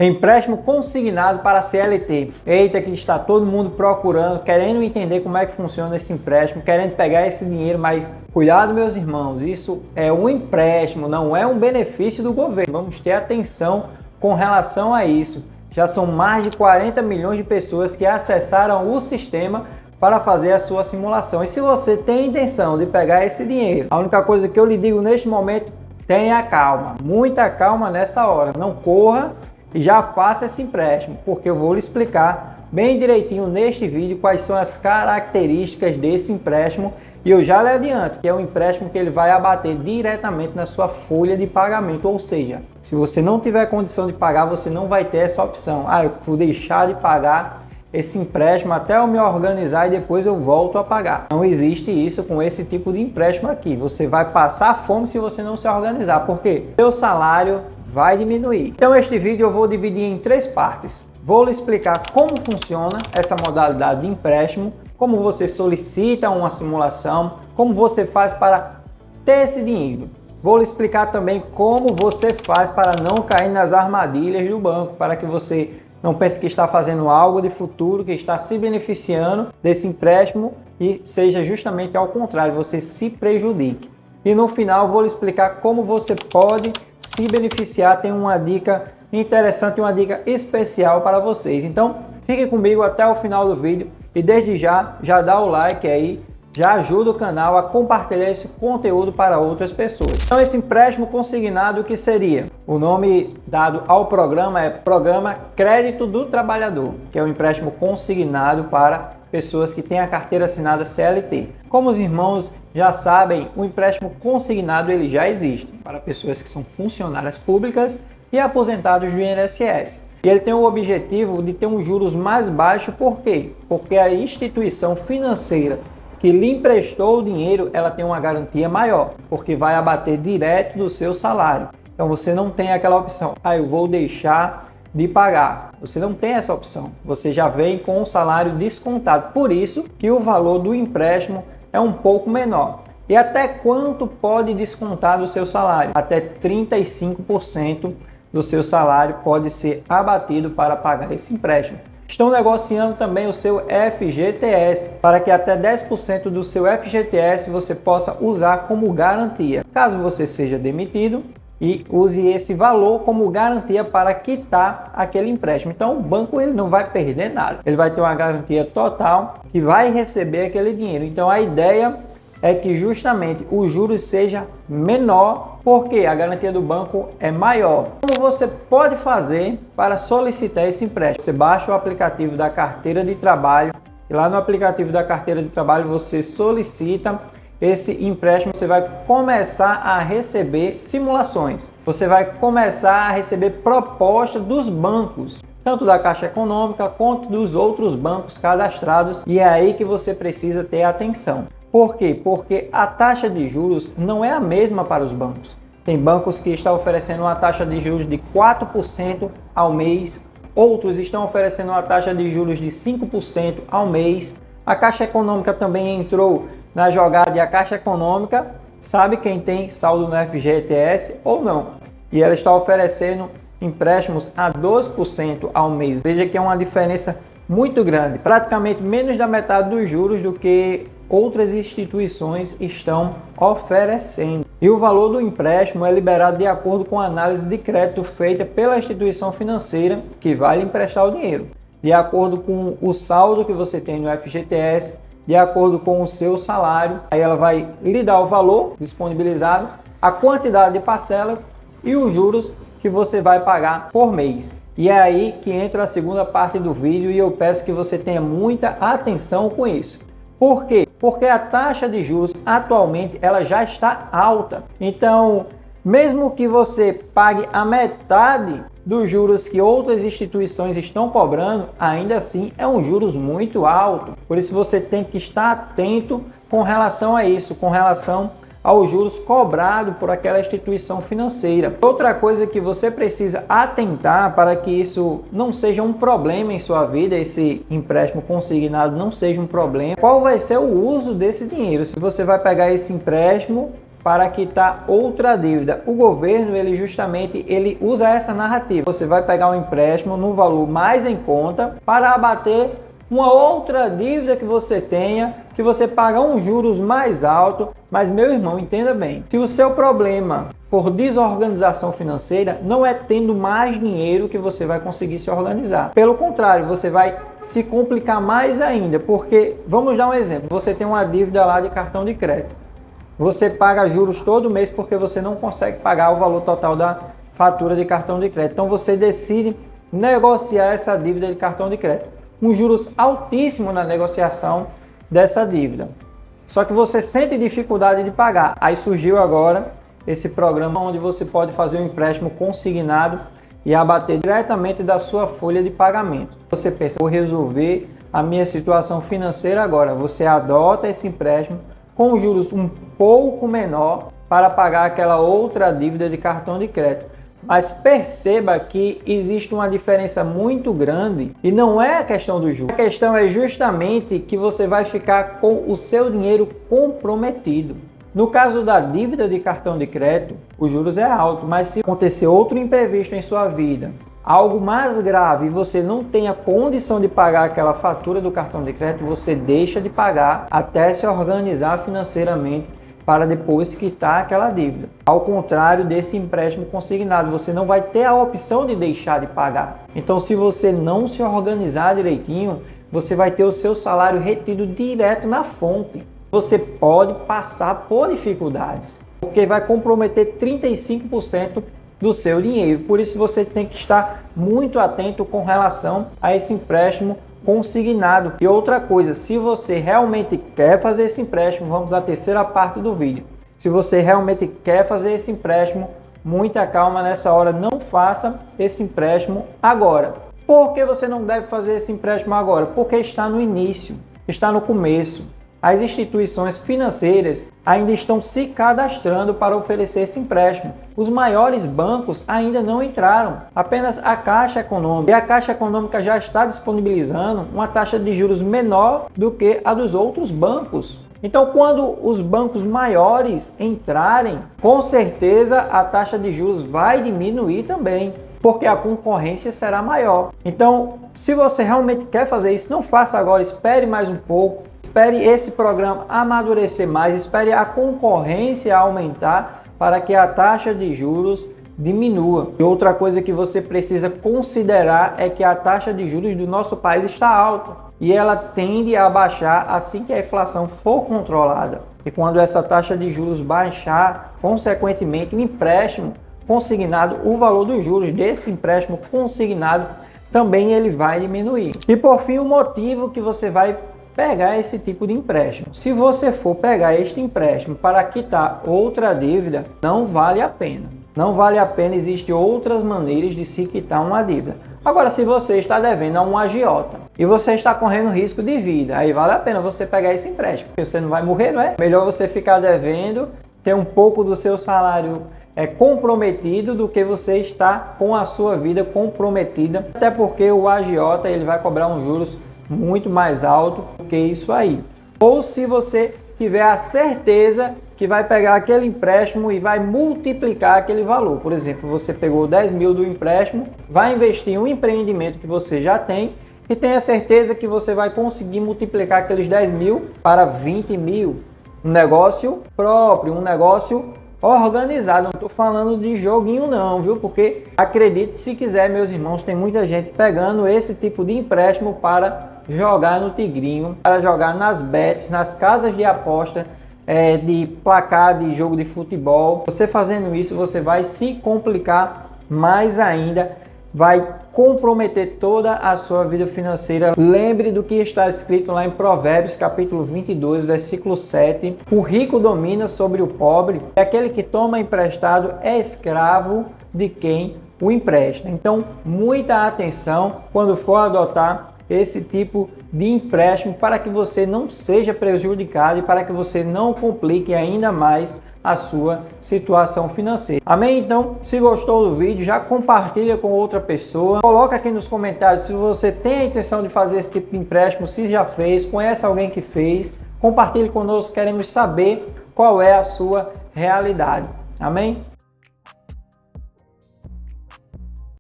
Empréstimo consignado para CLT. Eita, que está todo mundo procurando, querendo entender como é que funciona esse empréstimo, querendo pegar esse dinheiro, mas cuidado, meus irmãos, isso é um empréstimo, não é um benefício do governo. Vamos ter atenção com relação a isso. Já são mais de 40 milhões de pessoas que acessaram o sistema para fazer a sua simulação. E se você tem intenção de pegar esse dinheiro, a única coisa que eu lhe digo neste momento, tenha calma, muita calma nessa hora, não corra e já faça esse empréstimo, porque eu vou lhe explicar bem direitinho neste vídeo quais são as características desse empréstimo e eu já lhe adianto que é um empréstimo que ele vai abater diretamente na sua folha de pagamento, ou seja, se você não tiver condição de pagar, você não vai ter essa opção. Eu vou deixar de pagar esse empréstimo até eu me organizar e depois eu volto a pagar. Não existe isso com esse tipo de empréstimo aqui. Você vai passar fome se você não se organizar, porque seu salário vai diminuir. Então este vídeo eu vou dividir em 3 partes. Vou lhe explicar como funciona essa modalidade de empréstimo, como você solicita uma simulação, como você faz para ter esse dinheiro. Vou lhe explicar também como você faz para não cair nas armadilhas do banco, para que você não pense que está fazendo algo de futuro, que está se beneficiando desse empréstimo e seja justamente ao contrário, você se prejudique. E no final vou lhe explicar como você pode se beneficiar. Tem uma dica interessante, uma dica especial para vocês. Então fique comigo até o final do vídeo e desde já dá o like aí, já ajuda o canal a compartilhar esse conteúdo para outras pessoas. Então esse empréstimo consignado, o que seria? O nome dado ao programa é Programa Crédito do Trabalhador, que é um empréstimo consignado para pessoas que têm a carteira assinada CLT. Como os irmãos já sabem, o empréstimo consignado ele já existe para pessoas que são funcionárias públicas e aposentados do INSS. E ele tem o objetivo de ter um juros mais baixo, por quê? Porque a instituição financeira que lhe emprestou o dinheiro, ela tem uma garantia maior, porque vai abater direto do seu salário. Então você não tem aquela opção, eu vou deixar de pagar. Você não tem essa opção, você já vem com o salário descontado. Por isso que o valor do empréstimo é um pouco menor. E até quanto pode descontar do seu salário? Até 35% do seu salário pode ser abatido para pagar esse empréstimo. Estão negociando também o seu FGTS, para que até 10% do seu FGTS você possa usar como garantia, caso você seja demitido, e use esse valor como garantia para quitar aquele empréstimo. Então o banco ele não vai perder nada, ele vai ter uma garantia total que vai receber aquele dinheiro. Então a ideia é que justamente o juros seja menor, porque a garantia do banco é maior. Como você pode fazer para solicitar esse empréstimo? Você baixa o aplicativo da carteira de trabalho e lá no aplicativo da carteira de trabalho você solicita esse empréstimo. Você vai começar a receber simulações, você vai começar a receber propostas dos bancos, tanto da Caixa Econômica quanto dos outros bancos cadastrados, e é aí que você precisa ter atenção. Por quê? Porque a taxa de juros não é a mesma para os bancos. Tem bancos que estão oferecendo uma taxa de juros de 4% ao mês, outros estão oferecendo uma taxa de juros de 5% ao mês. A Caixa Econômica também entrou na jogada e a Caixa Econômica sabe quem tem saldo no FGTS ou não. E ela está oferecendo empréstimos a 2% ao mês. Veja que é uma diferença muito grande, praticamente menos da metade dos juros do que outras instituições estão oferecendo. E o valor do empréstimo é liberado de acordo com a análise de crédito feita pela instituição financeira que vai lhe emprestar o dinheiro, de acordo com o saldo que você tem no FGTS, de acordo com o seu salário. Aí ela vai lhe dar o valor disponibilizado, a quantidade de parcelas e os juros que você vai pagar por mês. E é aí que entra a segunda parte do vídeo e eu peço que você tenha muita atenção com isso. Por quê? Porque a taxa de juros atualmente ela já está alta. Então, mesmo que você pague a metade dos juros que outras instituições estão cobrando, ainda assim é um juros muito alto. Por isso você tem que estar atento com relação a isso, com relação aos juros cobrados por aquela instituição financeira. Outra coisa que você precisa atentar para que isso não seja um problema em sua vida, esse empréstimo consignado não seja um problema, qual vai ser o uso desse dinheiro? Se você vai pegar esse empréstimo para quitar outra dívida. O governo, ele usa essa narrativa. Você vai pegar um empréstimo no valor mais em conta para abater uma outra dívida que você tenha, que você paga um juros mais alto. Mas, meu irmão, entenda bem, se o seu problema for desorganização financeira, não é tendo mais dinheiro que você vai conseguir se organizar. Pelo contrário, você vai se complicar mais ainda, porque, vamos dar um exemplo, você tem uma dívida lá de cartão de crédito. Você paga juros todo mês porque você não consegue pagar o valor total da fatura de cartão de crédito. Então você decide negociar essa dívida de cartão de crédito. Um juros altíssimo na negociação dessa dívida. Só que você sente dificuldade de pagar. Aí surgiu agora esse programa onde você pode fazer um empréstimo consignado e abater diretamente da sua folha de pagamento. Você pensa, vou resolver a minha situação financeira agora. Você adota esse empréstimo com juros um pouco menor para pagar aquela outra dívida de cartão de crédito. Mas perceba que existe uma diferença muito grande e não é a questão do juros. A questão é justamente que você vai ficar com o seu dinheiro comprometido. No caso da dívida de cartão de crédito, o juros é alto, mas se acontecer outro imprevisto em sua vida, algo mais grave e você não tem a condição de pagar aquela fatura do cartão de crédito, você deixa de pagar até se organizar financeiramente para depois quitar aquela dívida. Ao contrário desse empréstimo consignado, você não vai ter a opção de deixar de pagar. Então, se você não se organizar direitinho, você vai ter o seu salário retido direto na fonte. Você pode passar por dificuldades, porque vai comprometer 35% do seu dinheiro. Por isso você tem que estar muito atento com relação a esse empréstimo consignado. E outra coisa, se você realmente quer fazer esse empréstimo, vamos à terceira parte do vídeo. Se você realmente quer fazer esse empréstimo, muita calma nessa hora, não faça esse empréstimo agora. Por que você não deve fazer esse empréstimo agora? Porque está no início, está no começo. As instituições financeiras ainda estão se cadastrando para oferecer esse empréstimo. Os maiores bancos ainda não entraram, apenas a Caixa Econômica. E a Caixa Econômica já está disponibilizando uma taxa de juros menor do que a dos outros bancos. Então, quando os bancos maiores entrarem, com certeza a taxa de juros vai diminuir também, porque a concorrência será maior. Então, se você realmente quer fazer isso, não faça agora, espere mais um pouco. Espere esse programa amadurecer mais, espere a concorrência aumentar para que a taxa de juros diminua. E outra coisa que você precisa considerar é que a taxa de juros do nosso país está alta e ela tende a baixar assim que a inflação for controlada. E quando essa taxa de juros baixar, consequentemente o empréstimo consignado, o valor dos juros desse empréstimo consignado também ele vai diminuir. E por fim, o motivo que você vai pegar esse tipo de empréstimo. Se você for pegar este empréstimo para quitar outra dívida, não vale a pena. Não vale a pena, existem outras maneiras de se quitar uma dívida. Agora, se você está devendo a um agiota e você está correndo risco de vida, aí vale a pena você pegar esse empréstimo, porque você não vai morrer, não é? Melhor você ficar devendo, ter um pouco do seu salário comprometido do que você está com a sua vida comprometida, até porque o agiota ele vai cobrar uns juros muito mais alto do que isso aí. Ou se você tiver a certeza que vai pegar aquele empréstimo e vai multiplicar aquele valor. Por exemplo, você pegou 10 mil do empréstimo, vai investir em um empreendimento que você já tem e tenha certeza que você vai conseguir multiplicar aqueles 10 mil para 20 mil. Um negócio próprio, um negócio organizado. Não estou falando de joguinho não, viu? Porque acredite se quiser, meus irmãos, tem muita gente pegando esse tipo de empréstimo para jogar no tigrinho, para jogar nas bets, nas casas de aposta, de placar de jogo de futebol. Você fazendo isso, você vai se complicar mais ainda, vai comprometer toda a sua vida financeira. Lembre do que está escrito lá em Provérbios, capítulo 22, versículo 7. O rico domina sobre o pobre, e aquele que toma emprestado é escravo de quem o empresta. Então, muita atenção quando for adotar esse tipo de empréstimo para que você não seja prejudicado e para que você não complique ainda mais a sua situação financeira. Amém? Então, se gostou do vídeo, já compartilha com outra pessoa. Coloca aqui nos comentários se você tem a intenção de fazer esse tipo de empréstimo, se já fez, conhece alguém que fez. Compartilhe conosco, queremos saber qual é a sua realidade. Amém?